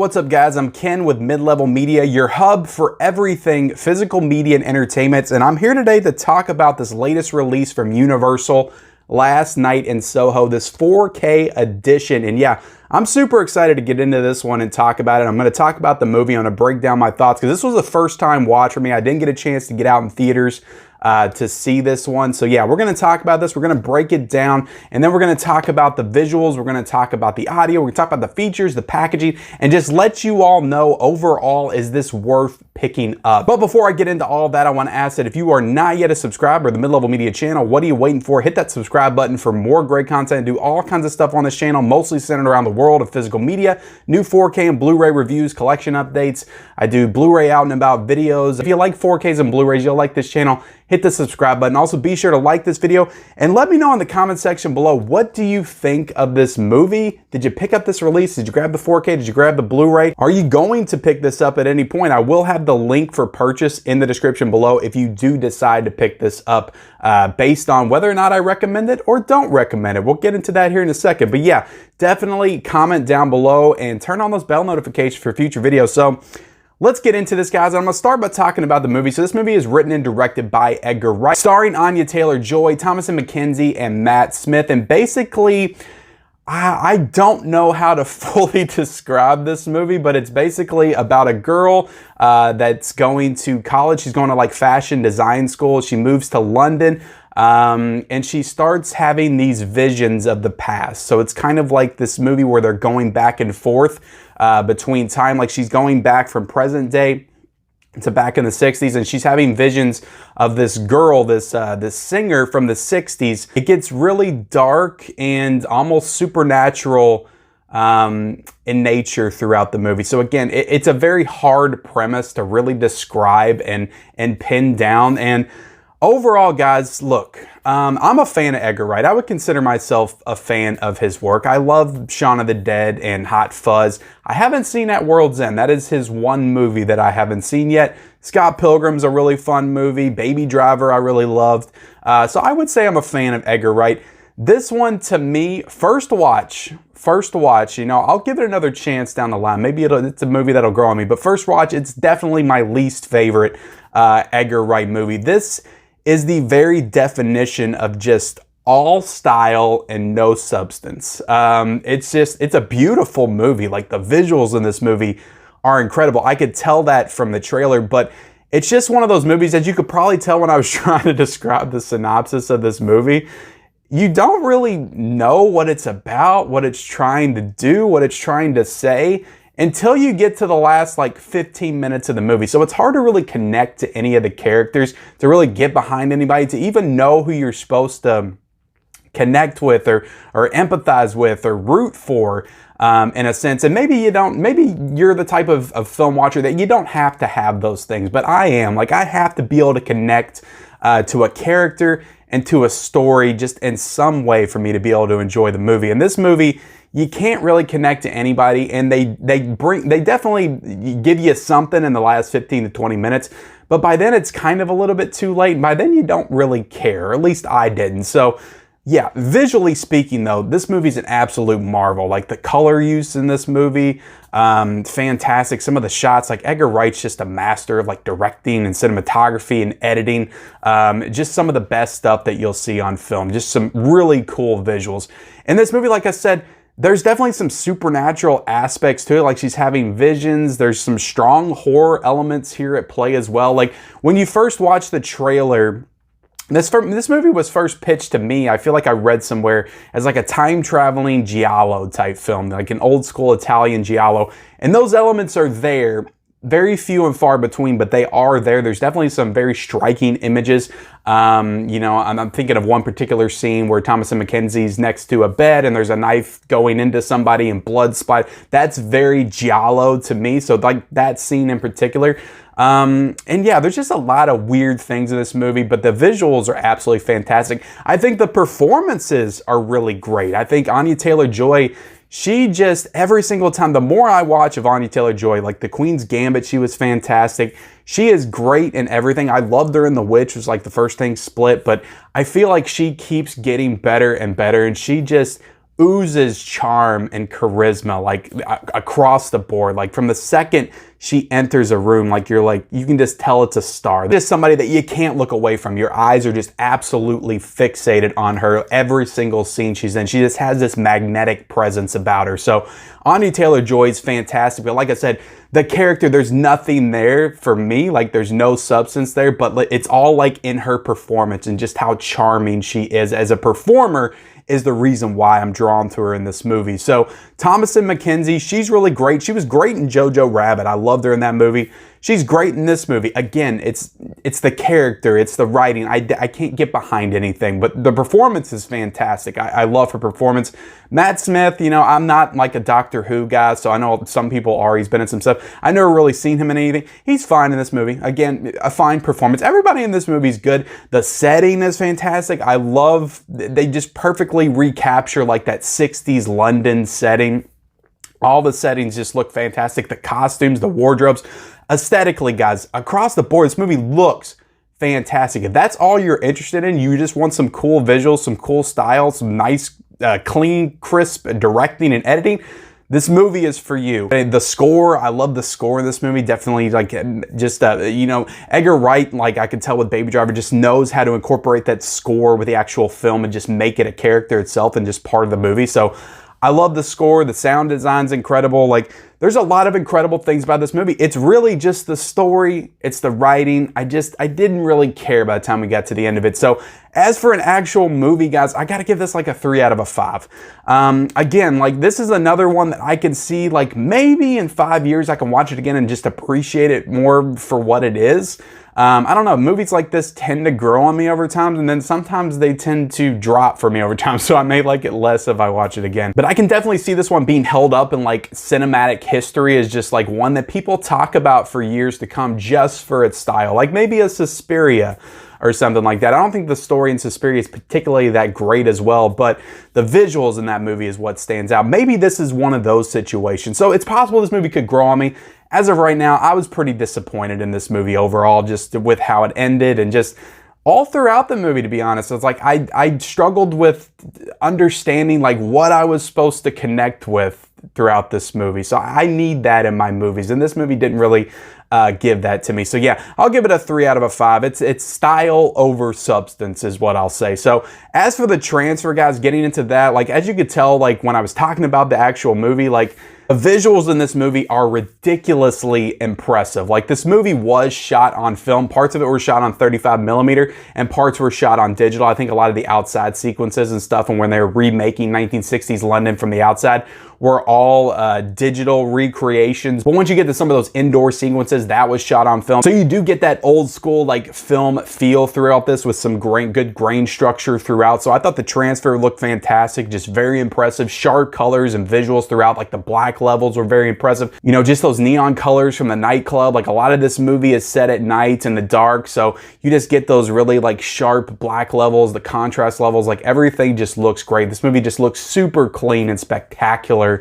what's up guys? I'm Ken with Mid-Level Media, your hub for everything physical media and entertainment, and I'm here today to talk about this latest release from Universal last night in SOHO, this 4K edition. And yeah, I'm super excited to get into this one and talk about it. I'm going to talk about the movie. I'm going to break down my thoughts because this was a first time watch for me. I didn't get a chance to get out in theaters to see this one. So yeah, we're going to talk about this. We're going to break it down, and then we're going to talk about the visuals. We're going to talk about the audio. We're going to talk about the features, the packaging, and just let you all know overall, is this worth picking up? But before I get into all that, I want to ask that if you are not yet a subscriber to the Mid-Level Media channel, what are you waiting for? Hit that subscribe button for more great content. Do all kinds of stuff on this channel, mostly centered around the world of physical media, new 4K and Blu-ray reviews, collection updates. I do Blu-ray out and about videos. If you like 4Ks and Blu-rays, you'll like this channel. Hit the subscribe button. Also, be sure to like this video and let me know in the comment section below, what do you think of this movie? Did you pick up this release? Did you grab the 4K? Did you grab the Blu-ray? Are you going to pick this up at any point? I will have the link for purchase in the description below if you do decide to pick this up based on whether or not I recommend it or don't recommend it. We'll get into that here in a second. But yeah, definitely comment down below and turn on those bell notifications for future videos. So let's get into this, guys. I'm going to start by talking about the movie. So this movie is written and directed by Edgar Wright, starring Anya Taylor-Joy, Thomasin McKenzie, and Matt Smith. And basically, I don't know how to fully describe this movie, but it's basically about a girl that's going to college. She's going to like fashion design school. She moves to London. And she starts having these visions of the past. So it's kind of like this movie where they're going back and forth between time. Like she's going back from present day to back in the 60s, and she's having visions of this girl, this singer from the 60s. It gets really dark and almost supernatural in nature throughout the movie. So again, it's a very hard premise to really describe and pin down. And overall, guys, look, I'm a fan of Edgar Wright. I would consider myself a fan of his work. I love Shaun of the Dead and Hot Fuzz. I haven't seen At World's End. That is his one movie that I haven't seen yet. Scott Pilgrim's a really fun movie. Baby Driver I really loved. So I would say I'm a fan of Edgar Wright. This one, to me, first watch, you know, I'll give it another chance down the line. Maybe it's a movie that'll grow on me. But first watch, it's definitely my least favorite Edgar Wright movie. This is the very definition of just all style and no substance. It's a beautiful movie. Like the visuals in this movie are incredible. I could tell that from the trailer, but it's just one of those movies that you could probably tell when I was trying to describe the synopsis of this movie. You don't really know what it's about, what it's trying to do, what it's trying to say, until you get to the last like 15 minutes of the movie. So it's hard to really connect to any of the characters, to really get behind anybody, to even know who you're supposed to connect with or empathize with or root for in a sense. And maybe you don't, maybe you're the type of film watcher that you don't have to have those things, but I am. Like, I have to be able to connect to a character and to a story just in some way for me to be able to enjoy the movie. And this movie, you can't really connect to anybody, and they definitely give you something in the last 15 to 20 minutes, but by then it's kind of a little bit too late. By then you don't really care, or at least I didn't. So yeah, visually speaking though, this movie's an absolute marvel. Like the color use in this movie, fantastic. Some of the shots, like Edgar Wright's just a master of like directing and cinematography and editing. Just some of the best stuff that you'll see on film. Just some really cool visuals. In this movie, like I said, there's definitely some supernatural aspects to it, like she's having visions. There's some strong horror elements here at play as well. Like when you first watch the trailer, this movie was first pitched to me, I feel like I read somewhere, as like a time-traveling giallo type film, like an old school Italian giallo. And those elements are there. Very few and far between, but they are there. There's definitely some very striking images. You know, I'm thinking of one particular scene where Thomasin McKenzie's next to a bed and there's a knife going into somebody and blood splat. That's very giallo to me. So like that scene in particular. And yeah, there's just a lot of weird things in this movie, but the visuals are absolutely fantastic. I think the performances are really great. I think Anya Taylor-Joy, she just, every single time, the more I watch of Anya Taylor-Joy, like The Queen's Gambit, she was fantastic. She is great in everything. I loved her in The Witch, was like the first thing Split, but I feel like she keeps getting better and better, and she just oozes charm and charisma, like across the board. Like from the second she enters a room, like you can just tell it's a star. Just somebody that you can't look away from. Your eyes are just absolutely fixated on her every single scene she's in. She just has this magnetic presence about her. So Anya Taylor-Joy is fantastic, but like I said, the character, there's nothing there for me. Like there's no substance there, but it's all like in her performance and just how charming she is as a performer is the reason why I'm drawn to her in this movie. So Thomasin McKenzie, she's really great. She was great in Jojo Rabbit. I loved her in that movie. She's great in this movie. Again, it's the character, it's the writing. I can't get behind anything, but the performance is fantastic. I love her performance. Matt Smith, you know, I'm not like a Doctor Who guy, so I know some people are. He's been in some stuff. I've never really seen him in anything. He's fine in this movie. Again, a fine performance. Everybody in this movie is good. The setting is fantastic. I love, they just perfectly recapture like that 60s London setting. All the settings just look fantastic. The costumes, the wardrobes. Aesthetically, guys, across the board, this movie looks fantastic. If that's all you're interested in, you just want some cool visuals, some cool style, some nice, clean, crisp directing and editing, this movie is for you. The score, I love the score in this movie. Definitely, like, just, you know, Edgar Wright, like I could tell with Baby Driver, just knows how to incorporate that score with the actual film and just make it a character itself and just part of the movie. So I love the score. The sound design's incredible. Like, there's a lot of incredible things about this movie. It's really just the story. It's the writing. I didn't really care by the time we got to the end of it. So as for an actual movie, guys, I got to give this like a 3 out of a 5. Again, like this is another one that I can see like maybe in 5 years I can watch it again and just appreciate it more for what it is. I don't know, movies like this tend to grow on me over time, and then sometimes they tend to drop for me over time, so I may like it less if I watch it again. But I can definitely see this one being held up in like cinematic history as just like one that people talk about for years to come just for its style, like maybe a Suspiria or something like that. I don't think the story in Suspiria is particularly that great as well, but the visuals in that movie is what stands out. Maybe this is one of those situations. So it's possible this movie could grow on me. As of right now, I was pretty disappointed in this movie overall, just with how it ended and just all throughout the movie, to be honest. It's like I struggled with understanding like what I was supposed to connect with throughout this movie. So I need that in my movies, and this movie didn't really give that to me. So yeah, I'll give it a 3 out of a 5. It's style over substance is what I'll say. So as for the transfer, guys, getting into that, like as you could tell, like when I was talking about the actual movie, like the visuals in this movie are ridiculously impressive. Like this movie was shot on film. Parts of it were shot on 35mm and parts were shot on digital. I think a lot of the outside sequences and stuff, and when they were remaking 1960s London from the outside, were all digital recreations. But once you get to some of those indoor sequences, that was shot on film. So you do get that old school like film feel throughout this with some good grain structure throughout. So I thought the transfer looked fantastic, just very impressive. Sharp colors and visuals throughout, like the black levels were very impressive. You know, just those neon colors from the nightclub. Like a lot of this movie is set at night in the dark, so you just get those really like sharp black levels, the contrast levels, like everything just looks great. This movie just looks super clean and spectacular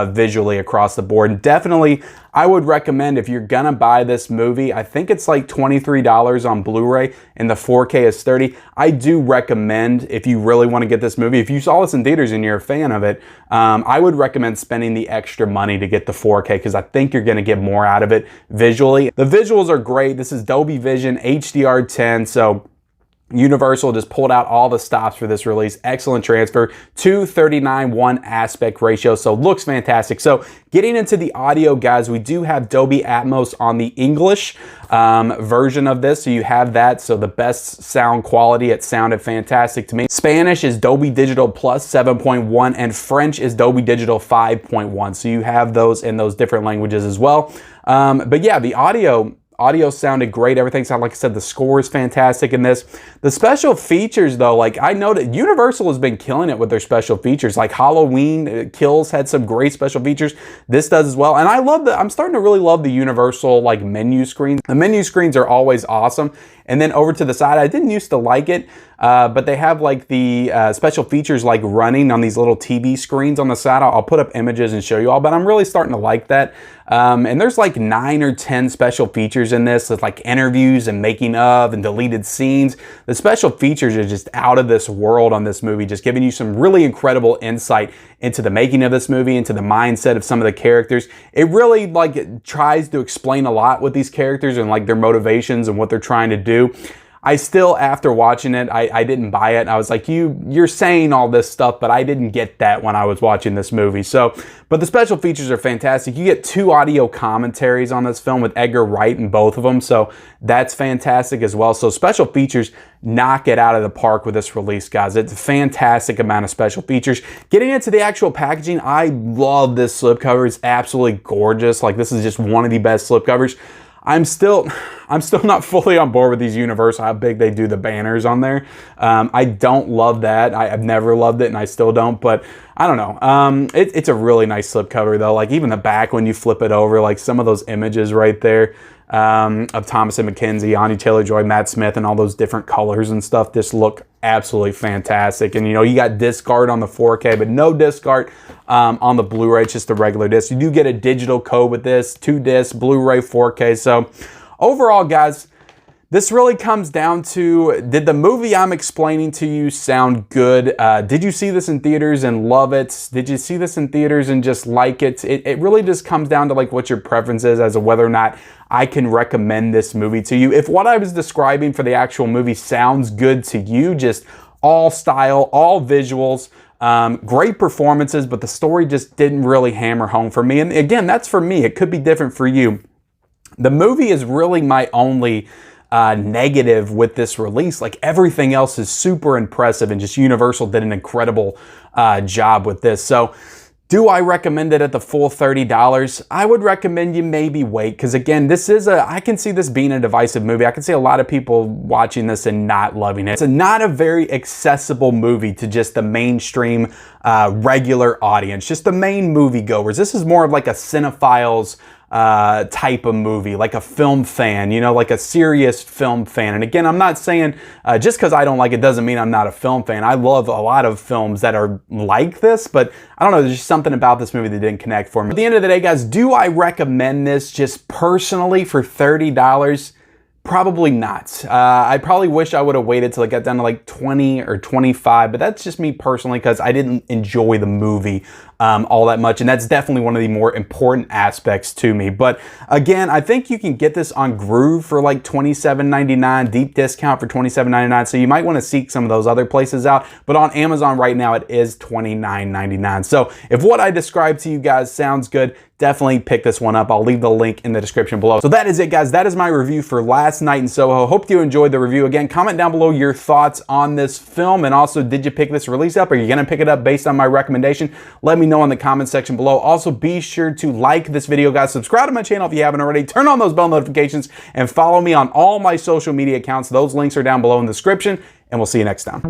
visually across the board. And definitely, I would recommend if you're gonna buy this movie, I think it's like $23 on Blu-ray and the 4K is $30. I do recommend, if you really want to get this movie, if you saw this in theaters and you're a fan of it, I would recommend spending the extra money to get the 4K because I think you're gonna get more out of it visually. The visuals are great. This is Dolby Vision HDR10, so Universal just pulled out all the stops for this release. Excellent transfer. 2:39:1 aspect ratio, so looks fantastic. So getting into the audio, guys, we do have Dolby Atmos on the English version of this, so you have that. So the best sound quality, it sounded fantastic to me. Spanish is Dolby Digital Plus 7.1 and French is Dolby Digital 5.1. So you have those in those different languages as well. But yeah, the audio sounded great. Everything sounded, like I said, the score is fantastic in this. The special features, though, like I know that Universal has been killing it with their special features. Like Halloween Kills had some great special features. This does as well. And I'm starting to really love the Universal like menu screens. The menu screens are always awesome. And then over to the side, I didn't used to like it, but they have like the special features like running on these little TV screens on the side. I'll put up images and show you all, but I'm really starting to like that. And there's like 9 or 10 special features in this. It's like interviews and making of and deleted scenes. The special features are just out of this world on this movie, just giving you some really incredible insight into the making of this movie, into the mindset of some of the characters. It really like tries to explain a lot with these characters and like their motivations and what they're trying to do. I still, after watching it, I didn't buy it. I was like, you're saying all this stuff, but I didn't get that when I was watching this movie. So, but the special features are fantastic. You get 2 audio commentaries on this film with Edgar Wright in both of them. So that's fantastic as well. So special features knock it out of the park with this release, guys. It's a fantastic amount of special features. Getting into the actual packaging, I love this slipcover. It's absolutely gorgeous. Like, this is just one of the best slipcovers. I'm still not fully on board with these Universal, how big they do the banners on there. I don't love that. I've never loved it and I still don't, but I don't know. It's a really nice slipcover though. Like even the back when you flip it over, like some of those images right there of Thomas and McKenzie, Anya Taylor-Joy, Matt Smith, and all those different colors and stuff just look absolutely fantastic. And you know, you got disc art on the 4K, but no disc art on the Blu-ray. It's just the regular disc. You do get a digital code with this, 2 discs, Blu-ray, 4K. So overall, guys, this really comes down to, did the movie I'm explaining to you sound good? Did you see this in theaters and love it? Did you see this in theaters and just like it? It really just comes down to like what your preference is as to whether or not I can recommend this movie to you. If what I was describing for the actual movie sounds good to you, just all style, all visuals, great performances, but the story just didn't really hammer home for me. And again, that's for me. It could be different for you. The movie is really my only negative with this release. Like everything else is super impressive and just Universal did an incredible job with this. So do I recommend it at the full $30? I would recommend you maybe wait, because again, this is I can see this being a divisive movie. I can see a lot of people watching this and not loving it. It's not a very accessible movie to just the mainstream regular audience, just the main moviegoers. This is more of like a cinephiles type of movie, like a film fan, you know, like a serious film fan. And again, I'm not saying just because I don't like it doesn't mean I'm not a film fan. I love a lot of films that are like this, but I don't know, there's just something about this movie that didn't connect for me. At the end of the day, guys, do I recommend this just personally for $30? Probably not. I probably wish I would have waited till it got down to like 20 or 25, but that's just me personally because I didn't enjoy the movie all that much, and that's definitely one of the more important aspects to me. But again, I think you can get this on Groove for like $27.99, deep discount for $27.99, so you might want to seek some of those other places out, but on Amazon right now it is $29.99. So if what I described to you guys sounds good, definitely pick this one up. I'll leave the link in the description below. So that is it, guys. That is my review for Last Night in Soho. Hope you enjoyed the review. Again, comment down below your thoughts on this film, and also, did you pick this release up? Are you gonna pick it up based on my recommendation? Let me know in the comment section below. Also, be sure to like this video, guys. Subscribe to my channel if you haven't already. Turn on those bell notifications and follow me on all my social media accounts. Those links are down below in the description, and we'll see you next time.